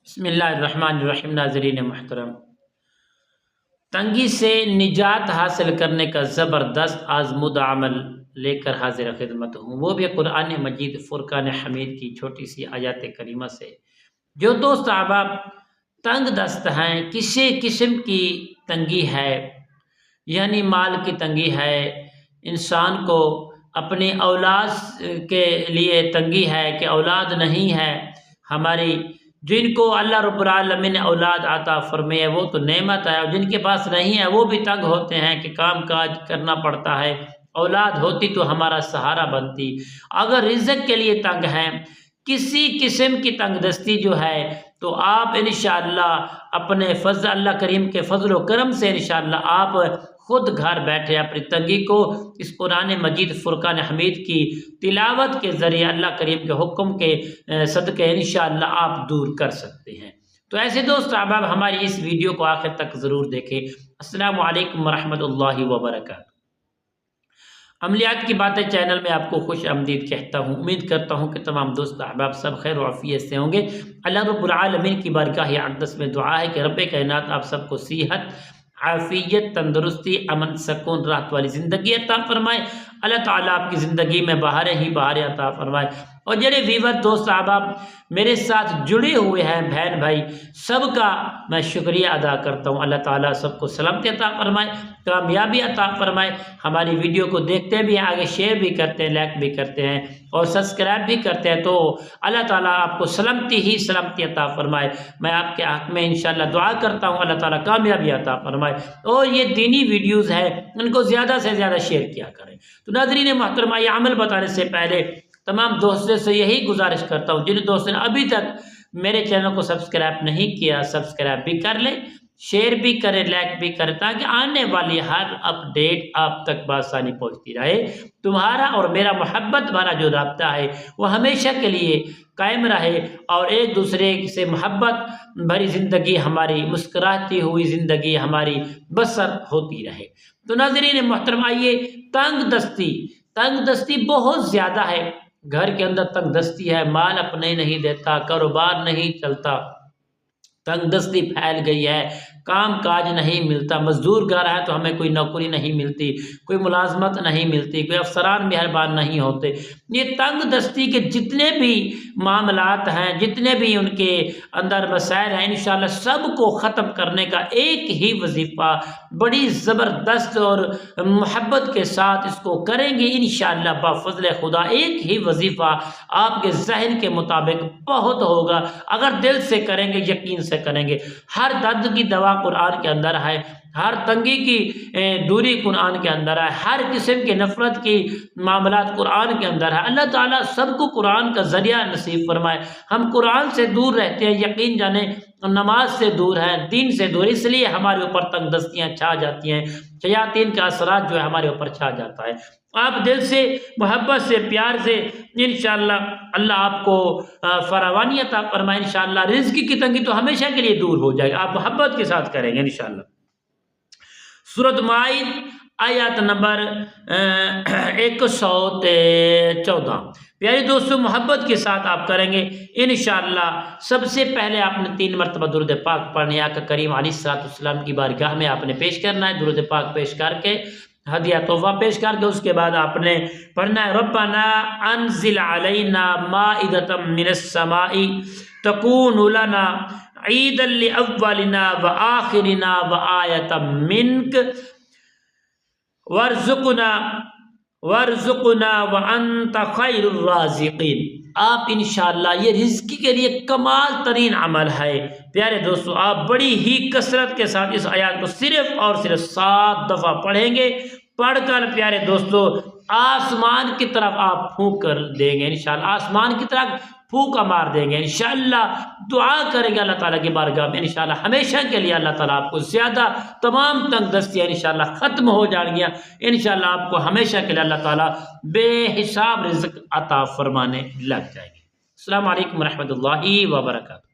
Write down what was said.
بسم اللہ الرحمن الرحیم۔ ناظرین محترم، تنگی سے نجات حاصل کرنے کا زبردست آزمودہ عمل لے کر حاضر خدمت ہوں، وہ بھی قرآن مجید فرقان حمید کی چھوٹی سی آیات کریمہ سے۔ جو دوست احباب تنگ دست ہیں، کسی قسم کی تنگی ہے، یعنی مال کی تنگی ہے، انسان کو اپنی اولاد کے لیے تنگی ہے کہ اولاد نہیں ہے ہماری، جن کو اللہ رب العالمین نے اولاد عطا فرمائے وہ تو نعمت ہے، اور جن کے پاس نہیں ہے وہ بھی تنگ ہوتے ہیں کہ کام کاج کرنا پڑتا ہے، اولاد ہوتی تو ہمارا سہارا بنتی۔ اگر رزق کے لیے تنگ ہیں، کسی قسم کی تنگ دستی جو ہے، تو آپ انشاءاللہ اپنے فضل اللہ کریم کے فضل و کرم سے انشاءاللہ آپ خود گھر بیٹھے اپنی تنگی کو اس قرآن مجید فرقان حمید کی تلاوت کے ذریعے اللہ کریم کے حکم کے صدقے انشاءاللہ آپ دور کر سکتے ہیں۔ تو ایسے دوست احباب ہماری اس ویڈیو کو آخر تک ضرور دیکھیں۔ السلام علیکم ورحمۃ اللہ وبرکاتہ۔ عملیات کی باتیں چینل میں آپ کو خوش آمدید کہتا ہوں۔ امید کرتا ہوں کہ تمام دوست احباب سب خیر و عافیت سے ہوں گے۔ اللہ رب العالمین کی بارگاہ اقدس میں دعا ہے کہ رب کائنات آپ سب کو صحت، عافیت، تندرستی، امن، سکون، راحت والی زندگی عطا فرمائے۔ اللہ تعالیٰ آپ کی زندگی میں بہاریں ہی بہاریں عطا فرمائے۔ اور جڑے ویور دوست احباب میرے ساتھ جڑے ہوئے ہیں بہن بھائی، سب کا میں شکریہ ادا کرتا ہوں۔ اللہ تعالیٰ سب کو سلامتی عطا فرمائے، کامیابی عطا فرمائے۔ ہماری ویڈیو کو دیکھتے بھی ہیں، آگے شیئر بھی کرتے ہیں، لائک بھی کرتے ہیں اور سبسکرائب بھی کرتے ہیں، تو اللہ تعالیٰ آپ کو سلامتی ہی سلامتی عطا فرمائے۔ میں آپ کے حق میں انشاءاللہ دعا کرتا ہوں اللہ تعالیٰ کامیابی عطا فرمائے۔ اور یہ دینی ویڈیوز ہیں، ان کو زیادہ سے زیادہ شیئر کیا کریں۔ تو ناظرین محترمہ، یہ عمل بتانے سے پہلے تمام دوستوں سے یہی گزارش کرتا ہوں، جن دوستوں نے ابھی تک میرے چینل کو سبسکرائب نہیں کیا، سبسکرائب بھی کر لیں، شیئر بھی کریں، لائک بھی کریں، تاکہ آنے والی ہر اپڈیٹ آپ تک بآسانی پہنچتی رہے۔ تمہارا اور میرا محبت بھرا جو رابطہ ہے وہ ہمیشہ کے لیے قائم رہے، اور ایک دوسرے سے محبت بھری زندگی ہماری، مسکراتی ہوئی زندگی ہماری بسر ہوتی رہے۔ تو ناظرین محترم، آئیے، تنگ دستی بہت زیادہ ہے۔ گھر کے اندر تنگ دستی ہے، مال اپنے نہیں دیتا، کاروبار نہیں چلتا، تنگ دستی پھیل گئی ہے، کام کاج نہیں ملتا، مزدور گھر ہے تو ہمیں کوئی نوکری نہیں ملتی، کوئی ملازمت نہیں ملتی، کوئی افسران مہربان نہیں ہوتے۔ یہ تنگ دستی کے جتنے بھی معاملات ہیں، جتنے بھی ان کے اندر مسائل ہیں، انشاءاللہ سب کو ختم کرنے کا ایک ہی وظیفہ بڑی زبردست اور محبت کے ساتھ اس کو کریں گے انشاءاللہ بفضل خدا۔ ایک ہی وظیفہ آپ کے ذہن کے مطابق بہت ہوگا، اگر دل سے کریں گے، یقین سے کریں گے۔ ہر درد کی دوا قرآن کے اندر ہے، ہر تنگی کی دوری قرآن کے اندر ہے، ہر قسم کے نفرت کی معاملات قرآن کے اندر ہے۔ اللہ تعالیٰ سب کو قرآن کا ذریعہ نصیب فرمائے۔ ہم قرآن سے دور رہتے ہیں، یقین جانیں نماز سے دور ہیں، دین سے دور، اس لیے ہمارے اوپر تنگ دستیاں چھا جاتی ہیں، شیاطین کا اثرات جو ہے ہمارے اوپر چھا جاتا ہے۔ آپ دل سے، محبت سے، پیار سے انشاءاللہ اللہ آپ کو فراوانی عطا فرمائے۔ انشاءاللہ رزق کی تنگی تو ہمیشہ کے لیے دور ہو جائے گا، آپ محبت کے ساتھ کریں گے انشاءاللہ۔ سورۃ مائد آیات نمبر 114۔ پیارے دوستو، محبت کے ساتھ آپ کریں گے انشاءاللہ۔ سب سے پہلے آپ نے 3 مرتبہ درود پاک پڑھنے، آقا کریم علیہ السلام کی بارگاہ میں آپ نے پیش کرنا ہے، درود پاک پیش کر کے، ہدیہ تحفہ پیش کر کے، اس کے بعد آپ نے پڑھنا ہے ربنا انزل علینا مائدۃ من السماء تکون لنا عیدا لاولنا وآخرنا وآیۃ منک وارزقنا وانت خیر الرازقین۔ آپ انشاءاللہ یہ رزق کے لیے کمال ترین عمل ہے۔ پیارے دوستو، آپ بڑی ہی کثرت کے ساتھ اس آیات کو صرف اور صرف 7 دفعہ پڑھیں گے۔ پڑھ کر پیارے دوستو آسمان کی طرف آپ پھونک کر دیں گے انشاءاللہ، آسمان کی طرف پھونکا مار دیں گے انشاءاللہ، دعا کریں گے اللہ تعالیٰ کی بارگاہ میں انشاءاللہ، ہمیشہ کے لیے اللہ تعالیٰ آپ کو زیادہ تمام تنگ دستیاں انشاءاللہ ختم ہو جائیں گی، انشاءاللہ آپ کو ہمیشہ کے لیے اللہ تعالیٰ بے حساب رزق عطا فرمانے لگ جائے گی۔ السلام علیکم ورحمۃ اللہ وبرکاتہ۔